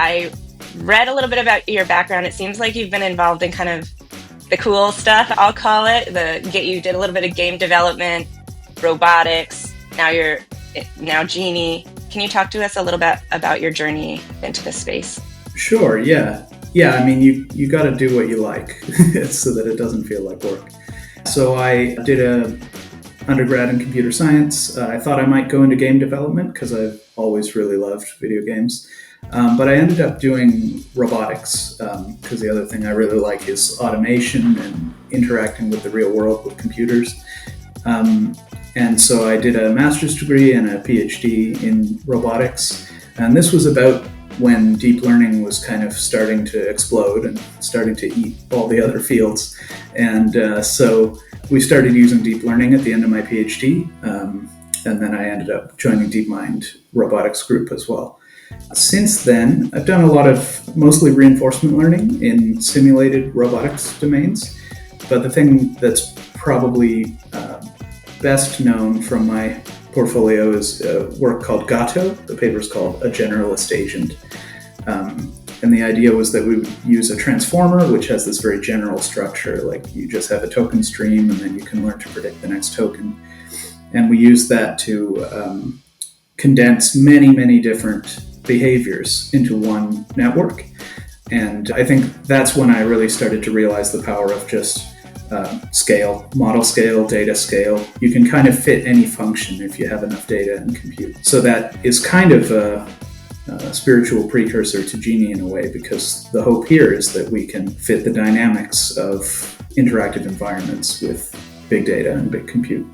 I read a little bit about your background. It seems like you've been involved in kind of the cool stuff, I'll call it. You did a little bit of game development, robotics. Now Genie. Can you talk to us a little bit about your journey into this space? Sure. Yeah. I mean, you got to do what you like so that it doesn't feel like work. So I did a undergrad in computer science. I thought I might go into game development because I've always really loved video games. But I ended up doing robotics because the other thing I really like is automation and interacting with the real world with computers. And so I did a master's degree and a PhD in robotics. And this was about when deep learning was kind of starting to explode and starting to eat all the other fields. And so we started using deep learning at the end of my PhD. And then I ended up joining Deepmind robotics group as well. Since then, I've done a lot of mostly reinforcement learning in simulated robotics domains. But the thing that's probably best known from my portfolio is work called Gato. The paper is called A Generalist Agent. And the idea was that we would use a transformer, which has this very general structure, like you just have a token stream and then you can learn to predict the next token. And we use that to condense many, many different behaviors into one network. And I think that's when I really started to realize the power of just scale, model scale, data scale. You can kind of fit any function if you have enough data and compute. So that is kind of a spiritual precursor to Genie in a way, because the hope here is that we can fit the dynamics of interactive environments with big data and big compute.